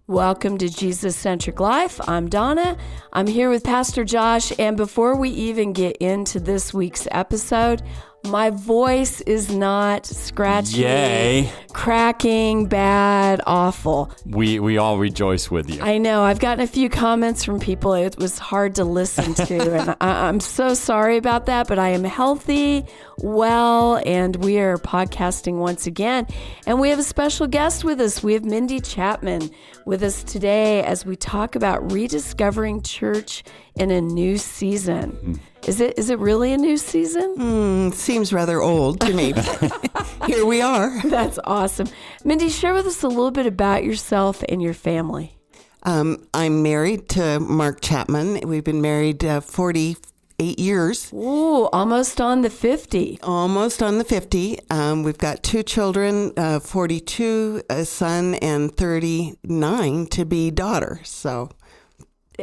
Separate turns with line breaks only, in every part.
Welcome to Jesus-Centric Life. I'm Donna. I'm here with Pastor Josh. And before we even get into this week's episode, my voice is not scratchy,
Yay.
cracking, bad, awful.
We all rejoice with you.
I know. I've gotten a few comments from people. It was hard to listen to. And I'm so sorry about that, but I am healthy, well, and we are podcasting once again. And we have a special guest with us. We have Mindy Chapman with us today as we talk about rediscovering church in a new season. Is it really a new season?
Seems rather old to me. Here we are.
That's awesome. Mindy, share with us a little bit about yourself and your family.
I'm married to Mark Chapman. We've been married 48 years.
Ooh, almost on the 50.
Almost on the 50. We've got two children, 42, a son, and 39 to be daughter. So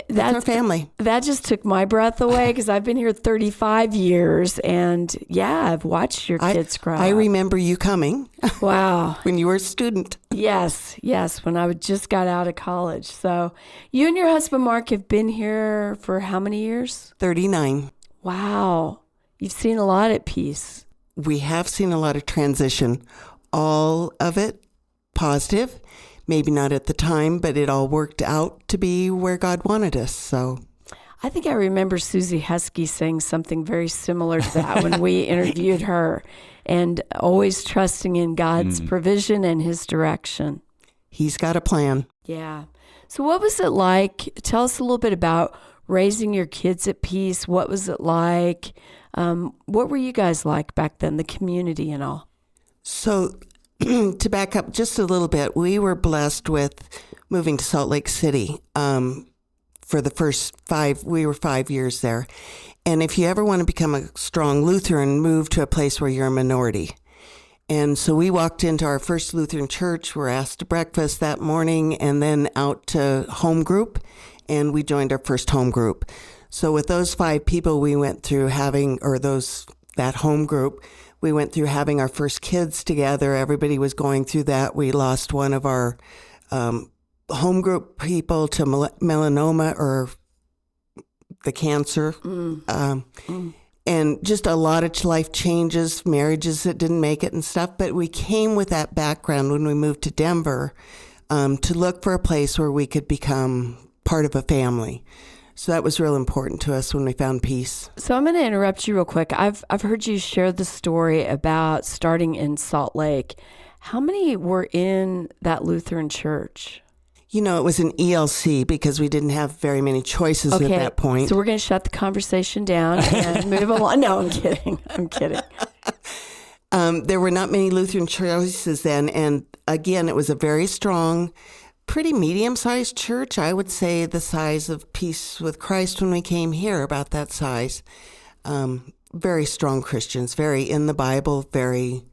that's our family.
That just took my breath away because I've been here 35 years and yeah, I've watched your kids grow
I
up.
remember you coming.
Wow.
When you were a student.
Yes, when I just got out of college. So you and your husband, Mark, have been here for how many years?
39.
Wow. You've seen a lot at Peace.
We have seen a lot of transition. All of it positive. Maybe not at the time, but it all worked out to be where God wanted us. So
I think I remember Susie Husky saying something very similar to that when we interviewed her, and always trusting in God's provision and his direction.
He's got a plan.
Yeah. So what was it like? Tell us a little bit about raising your kids at Peace. What was it like? What were you guys like back then, the community and all?
So to back up just a little bit, we were blessed with moving to Salt Lake City for the first we were 5 years there. And if you ever want to become a strong Lutheran, move to a place where you're a minority. And so we walked into our first Lutheran church, were asked to breakfast that morning, and then out to home group, and we joined our first home group. So with those 5 people we went through that home group, we went through having our first kids together. Everybody was going through that. We lost one of our home group people to melanoma or the cancer. And just a lot of life changes, marriages that didn't make it and stuff. But we came with that background when we moved to Denver to look for a place where we could become part of a family. So that was real important to us when we found Peace.
So I'm going to interrupt you real quick. I've heard you share the story about starting in Salt Lake. How many were in that Lutheran church?
You know, it was an ELC because we didn't have very many choices at that point.
So we're going to shut the conversation down and move along. No, I'm kidding.
There were not many Lutheran choices then. And again, it was a very strong, pretty medium-sized church. I would say the size of Peace with Christ when we came here, about that size. Very strong Christians, very in the Bible, very,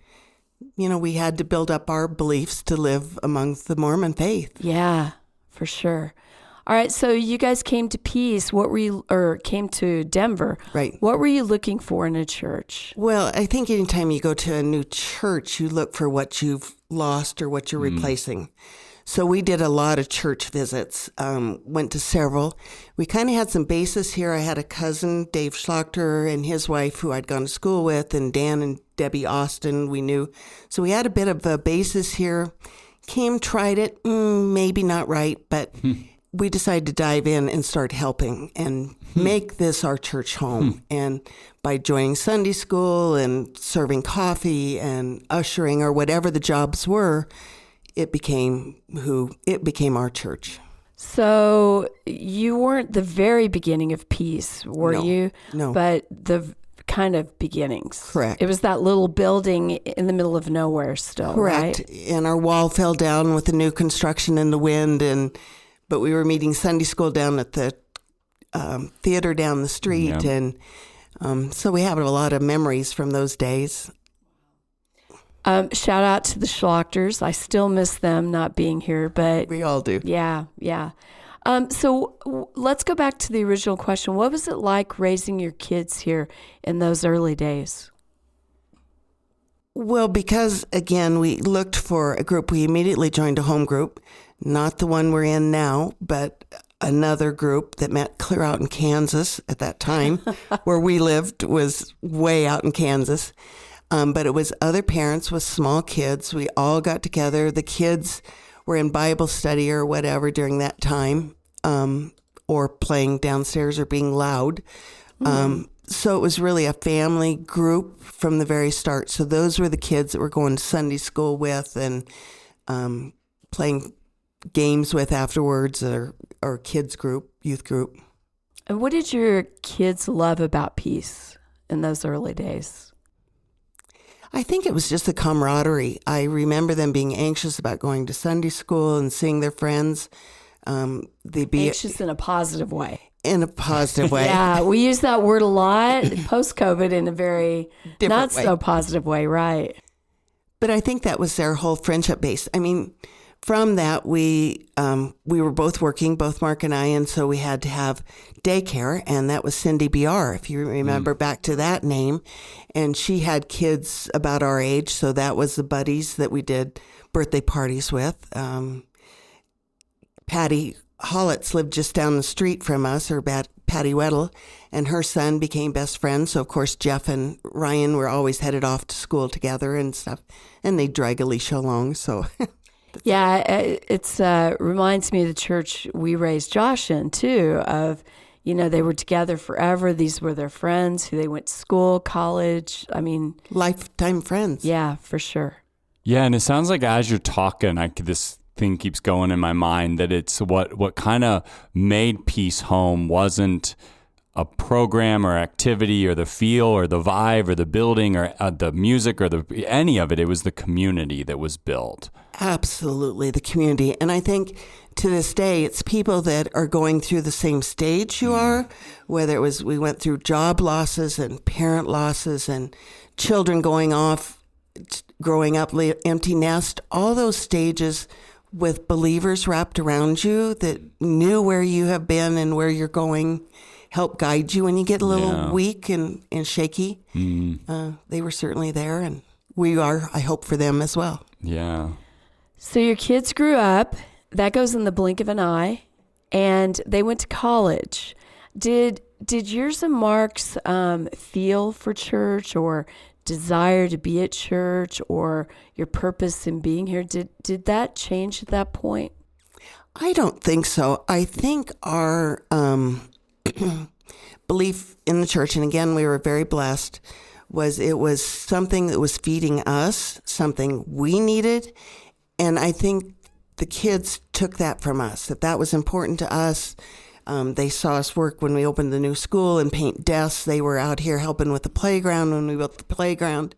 we had to build up our beliefs to live amongst the Mormon faith.
Yeah, for sure. All right, so you guys came to Peace. Came to Denver.
Right.
What were you looking for in a church?
Well, I think anytime you go to a new church, you look for what you've lost or what you're replacing. So we did a lot of church visits, went to several. We kind of had some basis here. I had a cousin, Dave Schlachter, and his wife, who I'd gone to school with, and Dan and Debbie Austin, we knew. So we had a bit of a basis here. Came, tried it, maybe not right, but we decided to dive in and start helping and make this our church home. And by joining Sunday school and serving coffee and ushering or whatever the jobs were, it became our church.
So you weren't the very beginning of Peace, were you?
No.
But the kind of beginnings.
Correct.
It was that little building in the middle of nowhere still,
Correct.
Right?
And our wall fell down with the new construction in the wind, but we were meeting Sunday school down at the theater down the street, and so we have a lot of memories from those days.
Shout out to the Schlachters. I still miss them not being here, but
we all do.
Yeah. So let's go back to the original question. What was it like raising your kids here in those early days?
Well, because, again, we looked for a group. We immediately joined a home group, not the one we're in now, but another group that met clear out in Kansas at that time. Where we lived was way out in Kansas. But it was other parents with small kids. We all got together. The kids were in Bible study or whatever during that time, or playing downstairs or being loud. So it was really a family group from the very start. So those were the kids that we're going to Sunday school with and playing games with afterwards, or kids group, youth group.
And what did your kids love about Peace in those early days?
I think it was just the camaraderie. I remember them being anxious about going to Sunday school and seeing their friends. They'd be
anxious in a positive way.
In a positive way.
Yeah, we use that word a lot post-COVID in a very not so positive way, right?
But I think that was their whole friendship base. I mean, from that, we were both working, both Mark and I, and so we had to have daycare, and that was Cindy BR, if you remember back to that name. And she had kids about our age, so that was the buddies that we did birthday parties with. Patty Hollitz lived just down the street from us, or Patty Weddle, and her son became best friends. So, of course, Jeff and Ryan were always headed off to school together and stuff, and they'd drag Alicia along, so...
Yeah, it's reminds me of the church we raised Josh in, too, of, they were together forever. These were their friends who they went to school, college. I mean...
lifetime friends.
Yeah, for sure.
Yeah, and it sounds like as you're talking, this thing keeps going in my mind, that it's what kind of made Peace home wasn't a program or activity or the feel or the vibe or the building or the music or any of it. It was the community that was built.
Absolutely, the community. And I think to this day, it's people that are going through the same stage you are, whether it was we went through job losses and parent losses and children going off, growing up, empty nest, all those stages with believers wrapped around you that knew where you have been and where you're going, help guide you when you get a little weak and shaky. They were certainly there, and we are, I hope, for them as well.
Yeah.
So your kids grew up, that goes in the blink of an eye, and they went to college. Did yours and Mark's feel for church or desire to be at church or your purpose in being here, did that change at that point?
I don't think so. I think our belief in the church, and again, we were very blessed, it was something that was feeding us, something we needed. And I think the kids took that from us, that was important to us. They saw us work when we opened the new school and paint desks. They were out here helping with the playground when we built the playground.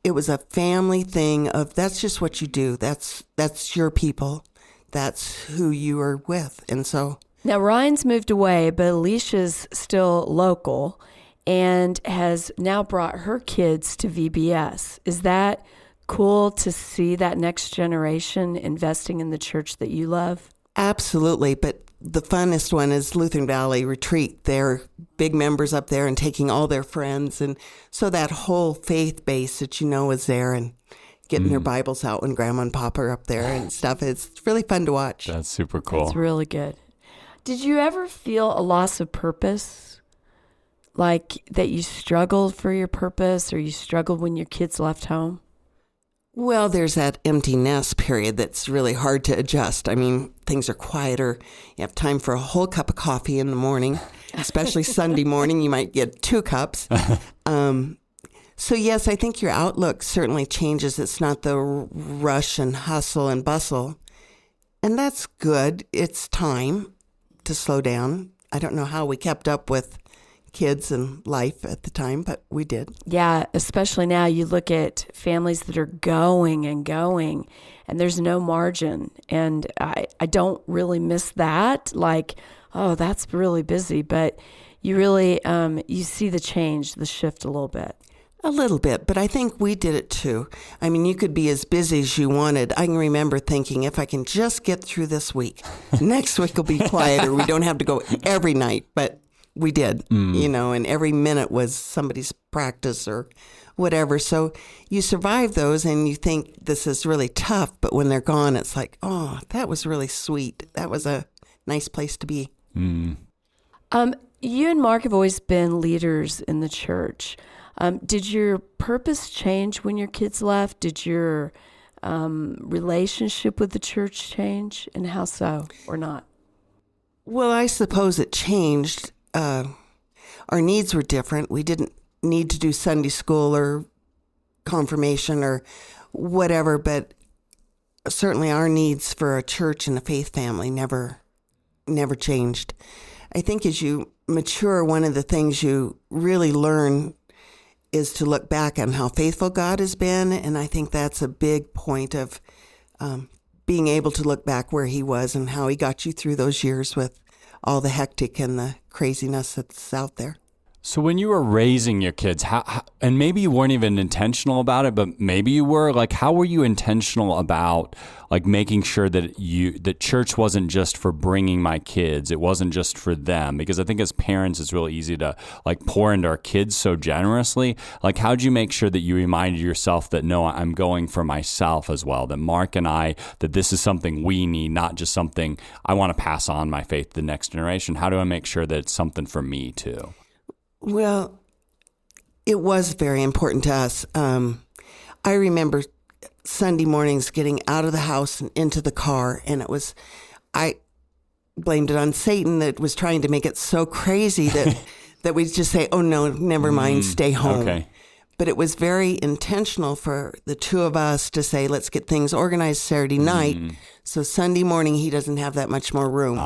It was a family thing of that's just what you do. That's your people. That's who you are with. And so...
Now, Ryan's moved away, but Alicia's still local and has now brought her kids to VBS. Is that cool to see that next generation investing in the church that you love?
Absolutely, but the funnest one is Lutheran Valley Retreat. They're big members up there and taking all their friends. And so that whole faith base that is there and getting their Bibles out when Grandma and Papa are up there and stuff. It's really fun to watch.
That's super cool.
That's really good. Did you ever feel a loss of purpose? Like that you struggled for your purpose or you struggled when your kids left home?
Well, there's that empty nest period that's really hard to adjust. I mean, things are quieter. You have time for a whole cup of coffee in the morning, especially Sunday morning. You might get 2 cups. So, yes, I think your outlook certainly changes. It's not the rush and hustle and bustle. And that's good. It's time to slow down. I don't know how we kept up with kids and life at the time, but we did.
Yeah, especially now you look at families that are going and going and there's no margin. And I don't really miss that. Like, oh, that's really busy. But you really, you see the change, the shift a little bit.
A little bit, but I think we did it too. I mean, you could be as busy as you wanted. I can remember thinking, if I can just get through this week, next week will be quieter. We don't have to go every night, but We did, and every minute was somebody's practice or whatever. So you survive those and you think this is really tough, but when they're gone, it's like, oh, that was really sweet. That was a nice place to be.
You and Mark have always been leaders in the church. Did your purpose change when your kids left? Did your relationship with the church change, and how so, or not?
Well, I suppose it changed. Our needs were different. We didn't need to do Sunday school or confirmation or whatever, but certainly our needs for a church and a faith family never changed. I think as you mature, one of the things you really learn is to look back on how faithful God has been, and I think that's a big point of being able to look back where he was and how he got you through those years with all the hectic and the craziness that's out there.
So when you were raising your kids, how, and maybe you weren't even intentional about it, but maybe you were, like, how were you intentional about, like, making sure that that church wasn't just for bringing my kids, it wasn't just for them? Because I think as parents, it's really easy to, like, pour into our kids so generously. Like, how'd you make sure that you reminded yourself that, no, I'm going for myself as well, that Mark and I, that this is something we need, not just something I want to pass on my faith to the next generation? How do I make sure that it's something for me too?
Well, it was very important to us. I remember Sunday mornings getting out of the house and into the car, and I blamed it on Satan that was trying to make it so crazy that we'd just say, oh no, never mind, stay home. Okay. But it was very intentional for the two of us to say, let's get things organized Saturday night. So Sunday morning, he doesn't have that much more room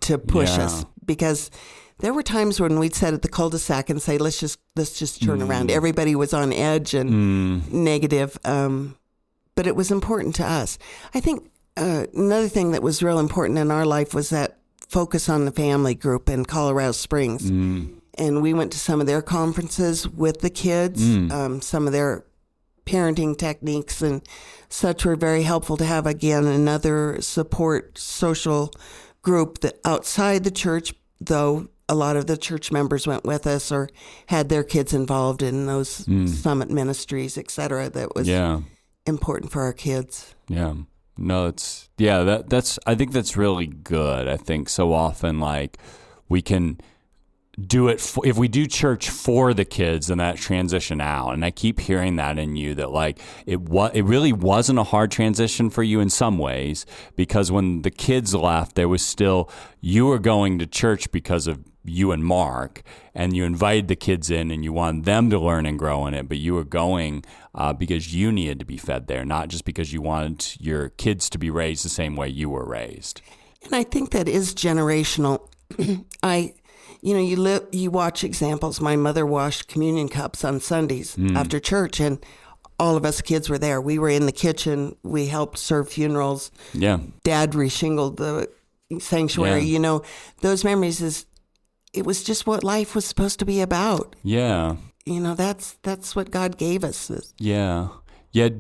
to push us, because there were times when we'd sit at the cul-de-sac and say, let's just turn around. Everybody was on edge and negative. But it was important to us. I think another thing that was real important in our life was that focus on the family group in Colorado Springs. And we went to some of their conferences with the kids. Some of their parenting techniques and such were very helpful to have, again, another support social group that outside the church, though a lot of the church members went with us or had their kids involved in those summit ministries, et cetera. That was important for our kids.
Yeah. No, that's, I think that's really good. I think so often, like, we can do it, if we do church for the kids, then that transition out. And I keep hearing that in you, that, like, it really wasn't a hard transition for you in some ways, because when the kids left, there was still, you were going to church because of you and Mark, and you invited the kids in and you wanted them to learn and grow in it, but you were going because you needed to be fed there, not just because you wanted your kids to be raised the same way you were raised.
And I think that is generational. You watch examples. My mother washed communion cups on Sundays after church, and all of us kids were there. We were in the kitchen. We helped serve funerals. Yeah. Dad reshingled the sanctuary. Yeah. Those memories it was just what life was supposed to be about. Yeah. That's what God gave us.
Yeah. Yeah,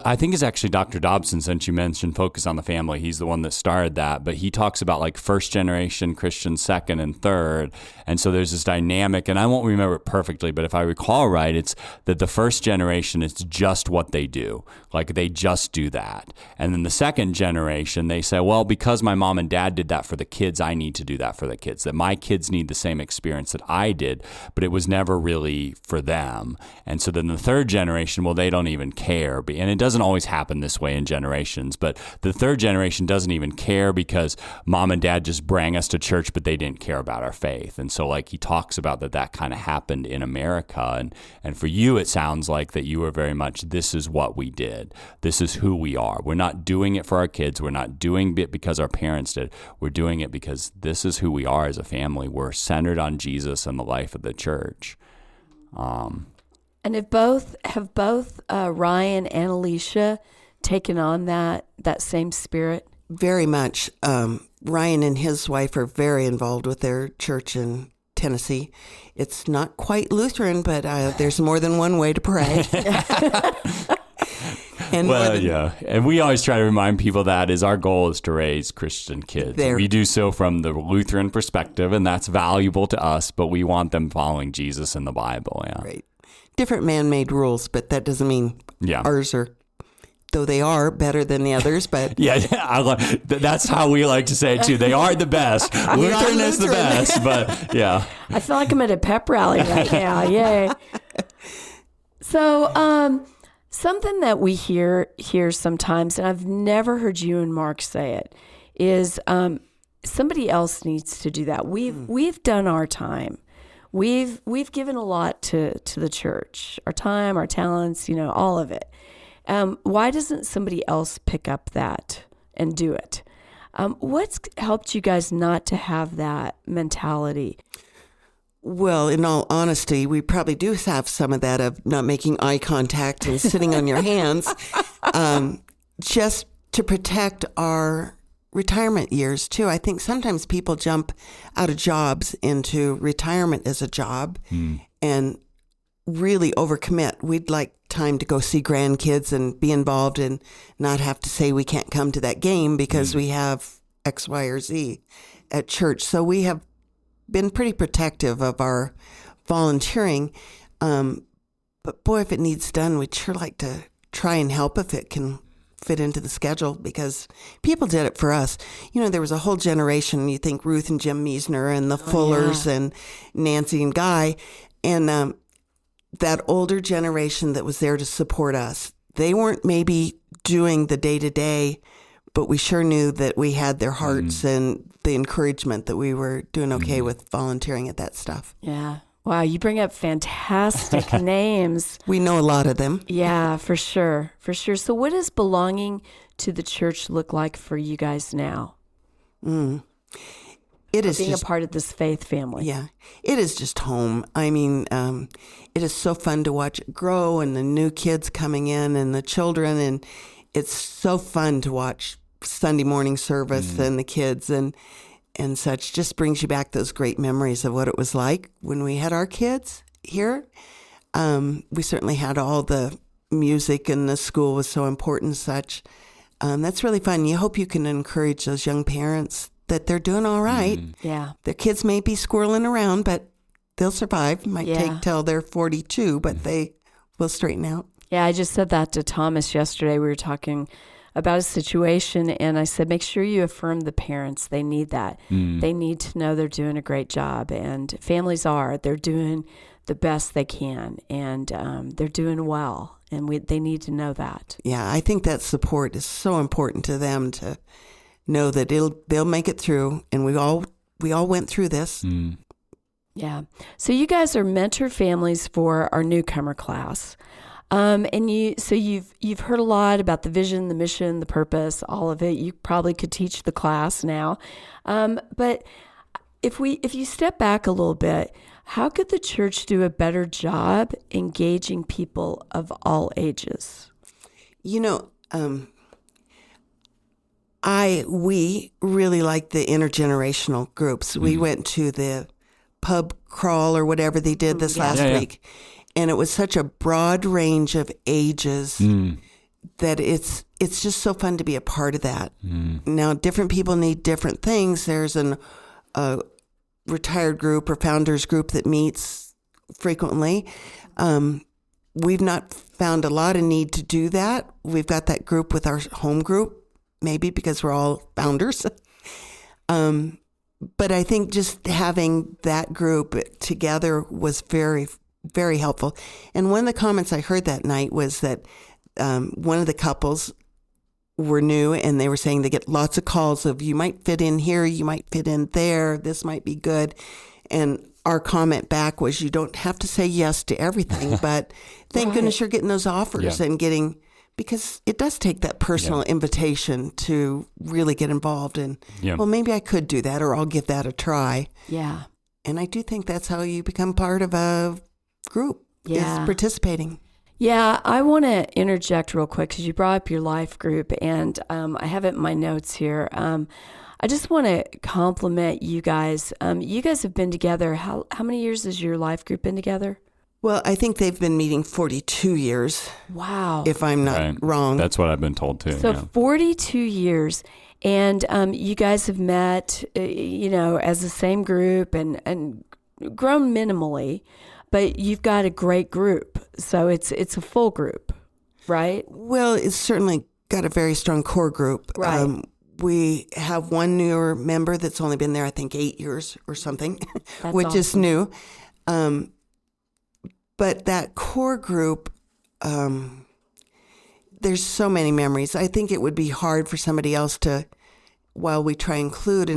I think it's actually Dr. Dobson, since you mentioned Focus on the Family. He's the one that started that, but he talks about, like, first generation Christians, second and third. And so there's this dynamic, and I won't remember it perfectly, but if I recall right, it's that the first generation, it's just what they do. Like, they just do that. And then the second generation, they say, well, because my mom and dad did that for the kids, I need to do that for the kids. That my kids need the same experience that I did, but it was never really for them. And so then the third generation, well, they don't even care. And it doesn't always happen this way in generations, but the third generation doesn't even care because mom and dad just bring us to church, but they didn't care about our faith. And so, like, he talks about that kind of happened in America. And for you, it sounds like that you were very much, this is what we did. This is who we are. We're not doing it for our kids. We're not doing it because our parents did. We're doing it because this is who we are as a family. We're centered on Jesus and the life of the church.
And have both Ryan and Alicia taken on that same spirit?
Very much. Ryan and his wife are very involved with their church in Tennessee. It's not quite Lutheran, but there's more than one way to pray. And
and we always try to remind people that is our goal is to raise Christian kids. We do so from the Lutheran perspective, and that's valuable to us, but we want them following Jesus and the Bible. Yeah.
Right. Different man-made rules, but that doesn't mean ours are, though they are better than the others, but...
that's how we like to say it, too. They are the best. Lutheran is the best, but yeah.
I feel like I'm at a pep rally right now. Yay. So, something that we hear sometimes, and I've never heard you and Mark say it, is somebody else needs to do that. We've done our time. We've given a lot to the church, our time, our talents, all of it. Why doesn't somebody else pick up that and do it? What's helped you guys not to have that mentality?
Well, in all honesty, we probably do have some of that of not making eye contact and sitting on your hands, just to protect our retirement years too. I think sometimes people jump out of jobs into retirement as a job and really overcommit. We'd like time to go see grandkids and be involved and not have to say we can't come to that game because we have X, Y, or Z at church. So we have been pretty protective of our volunteering. But boy, if it needs done, we'd sure like to try and help if it can fit into the schedule, because people did it for us. There was a whole generation. You think Ruth and Jim Meisner and the Fullers and Nancy and Guy, and that older generation that was there to support us. They weren't maybe doing the day-to-day, but we sure knew that we had their hearts and the encouragement that we were doing okay with volunteering at that stuff.
Yeah. Wow, you bring up fantastic names.
We know a lot of them.
Yeah, for sure. For sure. So what does belonging to the church look like for you guys now?
It is
being
just
a part of this faith family.
Yeah, it is just home. I mean, it is so fun to watch it grow, and the new kids coming in and the children, and it's so fun to watch Sunday morning service and the kids and such. Just brings you back those great memories of what it was like when we had our kids here. We certainly had all the music, and the school was so important and such. That's really fun. You hope you can encourage those young parents that they're doing all right.
Yeah.
Their kids may be squirreling around, but they'll survive. Might take till they're 42, but they will straighten out.
Yeah, I just said that to Thomas yesterday. We were talking about a situation, and I said, make sure you affirm the parents. They need that. They need to know they're doing a great job, and families are. They're doing the best they can, and they're doing well, and they need to know that. Yeah,
I think that support is so important to them to know that they'll make it through, and we all went through this.
Yeah. So you guys are mentor families for our newcomer class. And you've heard a lot about the vision, the mission, the purpose, all of it. You probably could teach the class now. But if you step back a little bit, how could the church do a better job engaging people of all ages?
We really like the intergenerational groups. We went to the pub crawl or whatever they did this last week. And it was such a broad range of ages that it's just so fun to be a part of that. Now, different people need different things. There's a retired group or founders group that meets frequently. We've not found a lot of need to do that. We've got that group with our home group, maybe because we're all founders. But I think just having that group together was very, very helpful. And one of the comments I heard that night was that one of the couples were new, and they were saying they get lots of calls of, you might fit in here, you might fit in there, this might be good. And our comment back was, you don't have to say yes to everything, but thank goodness you're getting those offers and getting, because it does take that personal invitation to really get involved in, well, maybe I could do that, or I'll give that a try.
Yeah.
And I do think that's how you become part of a group, is participating.
Yeah, I want to interject real quick because you brought up your life group, and I have it in my notes here. I just want to compliment you guys. You guys have been together. How many years has your life group been together?
Well, I think they've been meeting 42 years,
Wow.
if I'm not wrong.
That's what I've been told too.
So 42 years. And you guys have met, as the same group and grown minimally, but you've got a great group. So it's a full group, right?
Well, it's certainly got a very strong core group.
Right.
We have one newer member that's only been there, I think, 8 years or something, which is
awesome.
new. But that core group, there's so many memories. I think it would be hard for somebody else to, while we try and include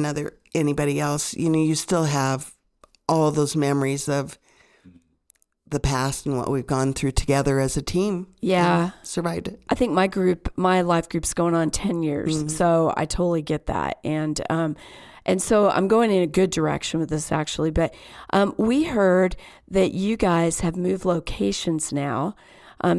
anybody else, you still have all those memories of the past and what we've gone through together as a team.
Yeah.
And survived it.
I think my life group's going on 10 years. So I totally get that. And so I'm going in a good direction with this actually, but we heard that you guys have moved locations now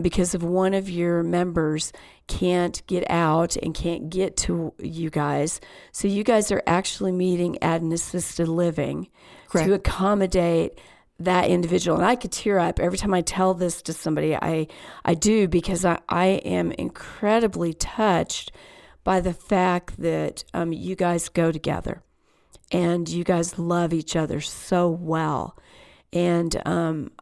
because of one of your members can't get out and can't get to you guys. So you guys are actually meeting at an assisted living to accommodate that individual. And I could tear up every time I tell this to somebody. I do, because I am incredibly touched by the fact that you guys go together and you guys love each other so well. And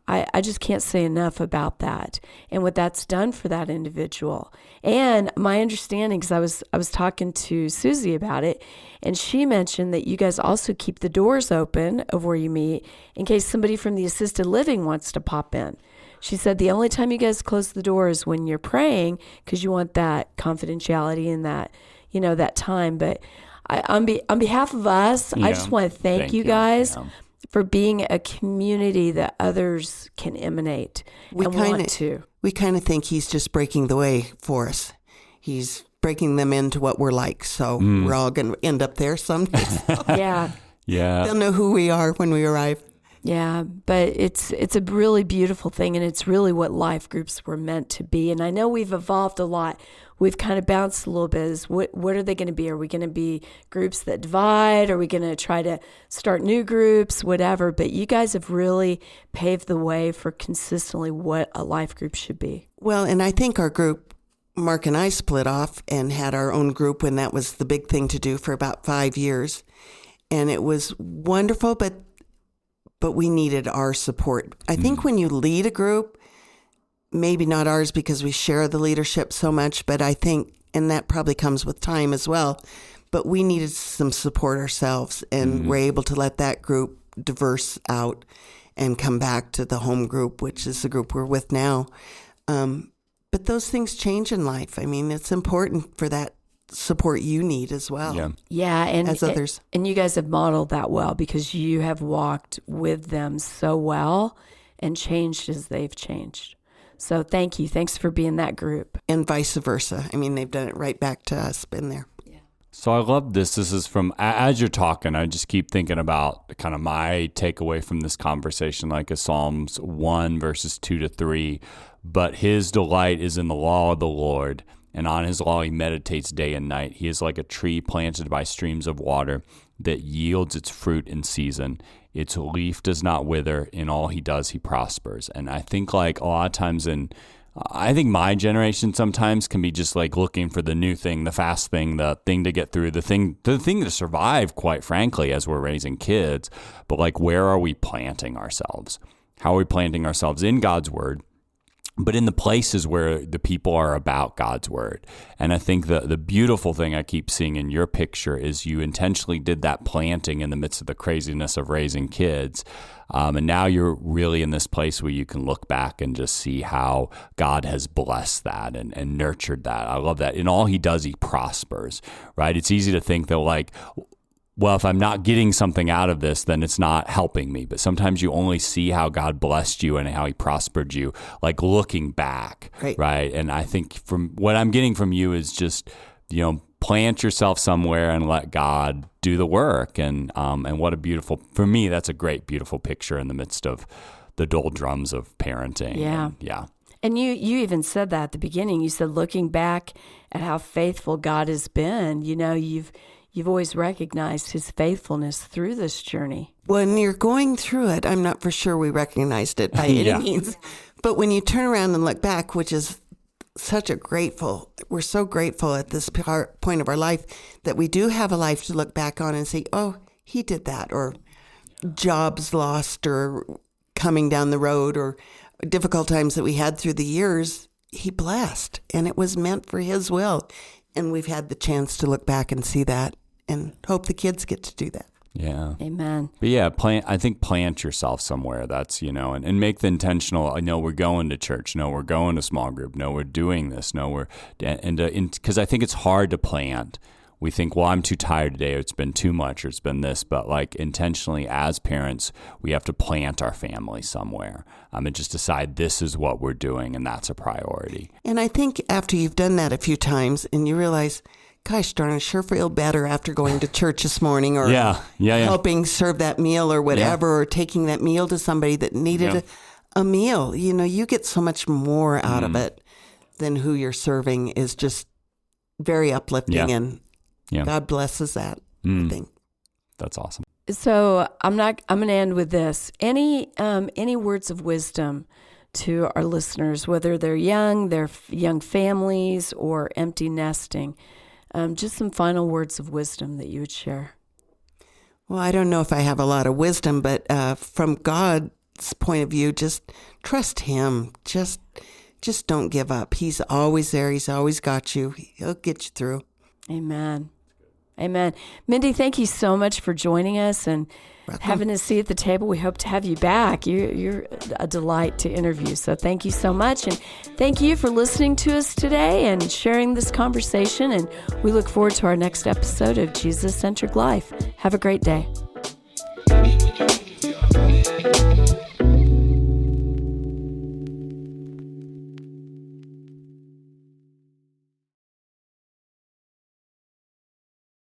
I just can't say enough about that and what that's done for that individual. And my understanding, because I was talking to Susie about it, and she mentioned that you guys also keep the doors open of where you meet in case somebody from the assisted living wants to pop in. She said the only time you guys close the door is when you're praying, because you want that confidentiality and that, that time. But on behalf of us, I just want to thank you guys for being a community that others can emanate want to.
We kind of think he's just breaking the way for us. He's breaking them into what we're like. So we're all going to end up there someday.
Yeah.
Yeah.
They'll know who we are when we arrive.
Yeah, but it's a really beautiful thing, and it's really what life groups were meant to be. And I know we've evolved a lot. We've kind of bounced a little bit. As what are they going to be? Are we going to be groups that divide? Are we going to try to start new groups? Whatever. But you guys have really paved the way for consistently what a life group should be.
Well, and I think our group, Mark and I split off and had our own group when that was the big thing to do for about 5 years. And it was wonderful, but we needed our support. I think when you lead a group, maybe not ours because we share the leadership so much, but I think, and that probably comes with time as well, but we needed some support ourselves, and we're able to let that group diverse out and come back to the home group, which is the group we're with now. But those things change in life. I mean, it's important for that support you need as well.
Yeah, and
as others.
And you guys have modeled that well, because you have walked with them so well and changed as they've changed. So thank you. Thanks for being that group.
And vice versa. I mean, they've done it right back to us, been there.
So I love this. This is from, as you're talking, I just keep thinking about kind of my takeaway from this conversation, like a Psalms 1 verses 2-3. But his delight is in the law of the Lord, and on his law he meditates day and night. He is like a tree planted by streams of water that yields its fruit in season. Its leaf does not wither. In all he does, he prospers. And I think like a lot of times I think my generation sometimes can be just like looking for the new thing, the fast thing, the thing to get through, the thing to survive, quite frankly, as we're raising kids. But like, where are we planting ourselves? How are we planting ourselves in God's word, but in the places where the people are about God's word? And I think the beautiful thing I keep seeing in your picture is you intentionally did that planting in the midst of the craziness of raising kids. And now you're really in this place where you can look back and just see how God has blessed that and nurtured that. I love that. In all he does, he prospers, right? It's easy to think that like, well, if I'm not getting something out of this, then it's not helping me. But sometimes you only see how God blessed you and how he prospered you, like looking back, right? And I think from what I'm getting from you is just, plant yourself somewhere and let God do the work. And what a beautiful, for me, that's a great, beautiful picture in the midst of the doldrums of parenting.
Yeah. And you even said that at the beginning. You said, looking back at how faithful God has been, you've you've always recognized his faithfulness through this journey.
When you're going through it, I'm not for sure we recognized it by any means. But when you turn around and look back, which is we're so grateful at this point of our life that we do have a life to look back on and say, oh, he did that, or jobs lost, or coming down the road, or difficult times that we had through the years, he blessed, and it was meant for his will. And we've had the chance to look back and see that, and hope the kids get to do that.
Yeah.
Amen.
But yeah, plant yourself somewhere. That's, and make the intentional, I know we're going to church. No, we're going to small group. No, we're doing this. No, because I think it's hard to plant. We think, well, I'm too tired today, or it's been too much, or it's been this. But like intentionally as parents, we have to plant our family somewhere and just decide this is what we're doing, and that's a priority.
And I think after you've done that a few times and you realize, gosh darn, I sure feel better after going to church this morning, or helping serve that meal or whatever, or taking that meal to somebody that needed a meal. You get so much more out of it than who you're serving is just very uplifting, and God blesses that, I think.
That's awesome.
So I'm going to end with this. Any words of wisdom to our listeners, whether they're young families, or empty nesting? Just some final words of wisdom that you would share.
Well, I don't know if I have a lot of wisdom, but from God's point of view, just trust him. Just don't give up. He's always there. He's always got you. He'll get you through.
Amen. Amen. Mindy, thank you so much for joining us and having a seat at the table. We hope to have you back. You're a delight to interview. So thank you so much. And thank you for listening to us today and sharing this conversation. And we look forward to our next episode of Jesus-Centric Life. Have a great day.